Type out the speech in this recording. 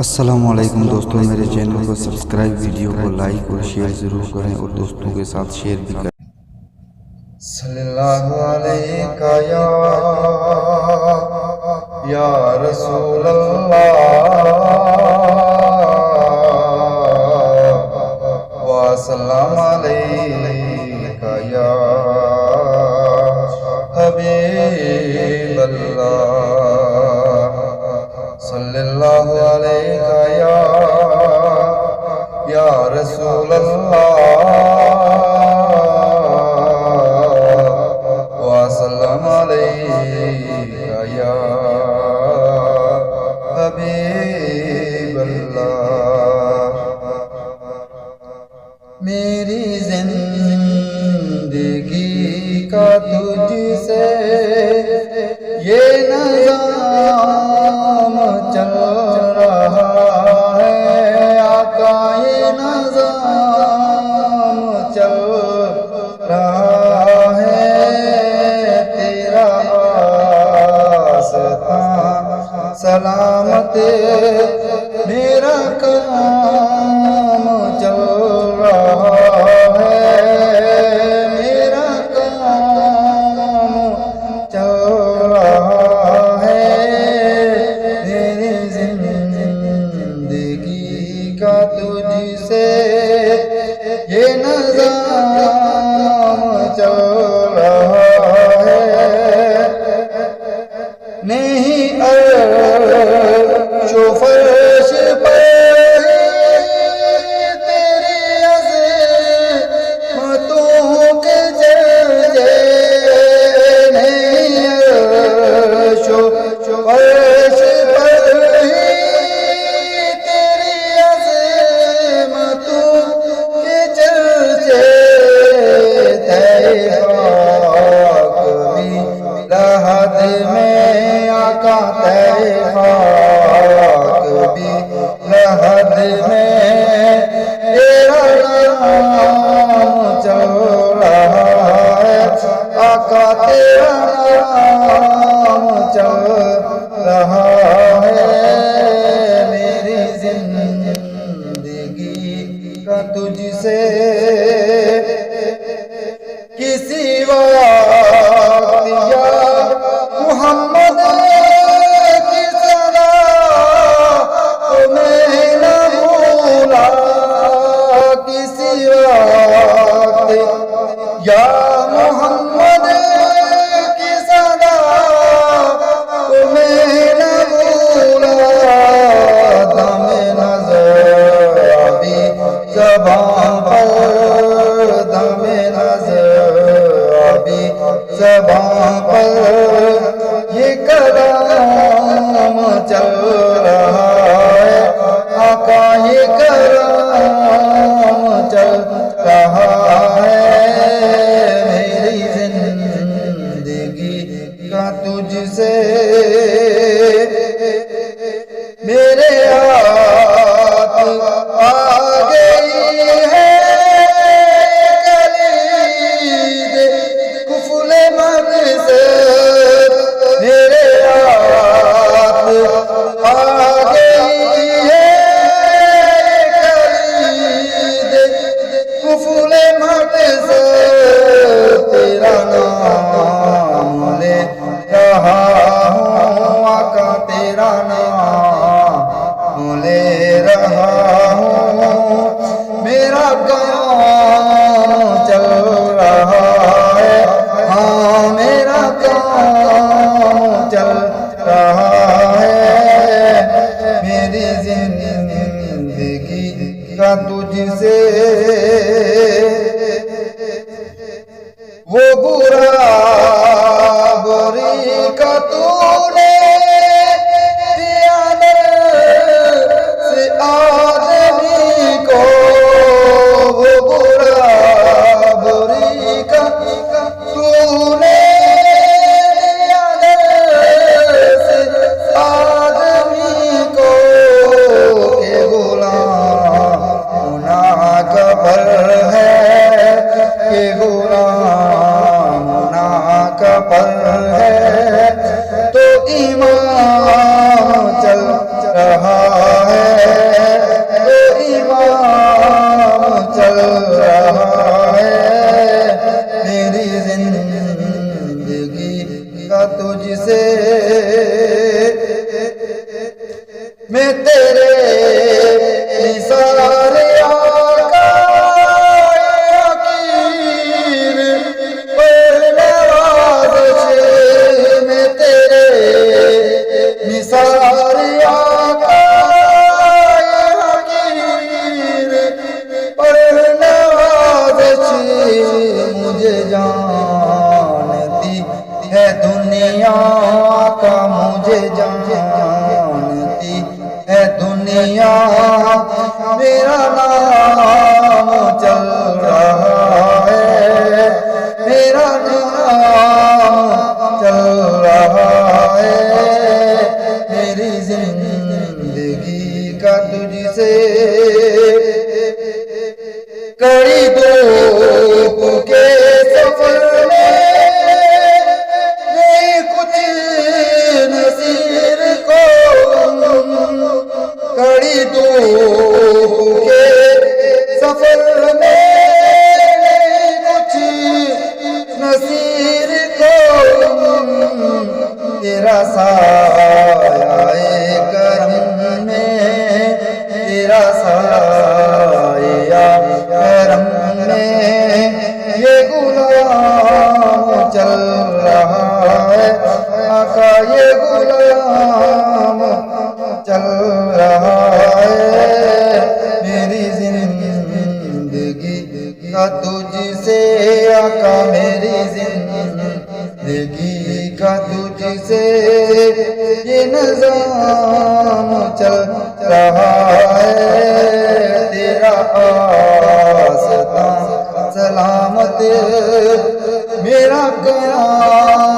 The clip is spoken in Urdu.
السلام علیکم دوستوں، میرے چینل کو سبسکرائب، ویڈیو کو لائک اور شیئر ضرور کریں اور دوستوں کے ساتھ شیئر بھی کریں۔ صلی اللہ علیہ یا رسول اللہ وسلم علیک یا حبیب اللہ صلی اللہ علیہ یا رسول اللہ وسلم علیک یا حبیب اللہ۔ میری زندگی کا تجھ سے یہ نظام چل رہا ہے، آقا یہ نظام چل رہا ہے، تیرا آستان سلامت میرا کام چل رہا ہے، میرا کام چل رہا ہے۔ میری زندگی کا تجھ سے یہ نظام چل رہا ہے، نہیں عرش و فرش پر تیری عظمتوں کے جلوے، نہیں عرش و فرش پر تیری عظمتوں کے چرچے، تیرے خاک بھی لحد میں آقا، تیرے خاک بھی لحد میں تیرا نام چل رہا ہے، آقا تیرا نام چل رہا ہے۔ میری زندگی کا تجھ سے کسی وقت یا محمد کی صدا تمہیں نہ بھولا، کسی وقت یا محمد کی صدا تمہیں نہ بھولا، دم نظر ابھی زبان پر، دم نظر ابھی زبان پر یہ کلام چل رہا ہے، آقا یہ کلام چل رہا ہے۔ میری زندگی کا تجھ سے میرے ہاتھ آ گئی ہے کلید قفل مقصد، میرے ہاتھ آ گئی ہے کلید قفل مقصد، تیرا نام لے رہا ہوں آقا، تیرا نام لے رہا ہوں، میرا کام چل رہا ہے، ہاں میرا کام چل رہا ہے۔ میری زندگی کا تجھ سے وہ برابری کا تو نے دیا سے آدمی کو، وہ برابری کا تو نے دیا سے آدمی کو، کہ غلام گناہ کا بھر ہے، کہ غلام گناہ میں تیرے نثار آقا حقیر پر نوازش میں تیرے نثار آقا حقیر پر نوازش مجھے جانتی ہے دنیا کا مجھے جانتی ہے دنیا میرا نام چل رہا ہے میرا نام چل رہا ہے میری زندگی کا تجھ سے کڑی دھوپ کے سفر میں نہیں کچھ نصیر کو کڑی دھوپ کے سفر میں نہیں کچھ نصیر کو تیرا سایہ کرم میں تیرا سایہ کرم میں یہ غلام چل رہا ہے آقا یہ غلام چل رہا ہے میری زندگی کا تجھ سے آقا میری زندگی کا تجھ سے یہ نظام چل رہا ہے تیرا آستان سلامت میرا قیام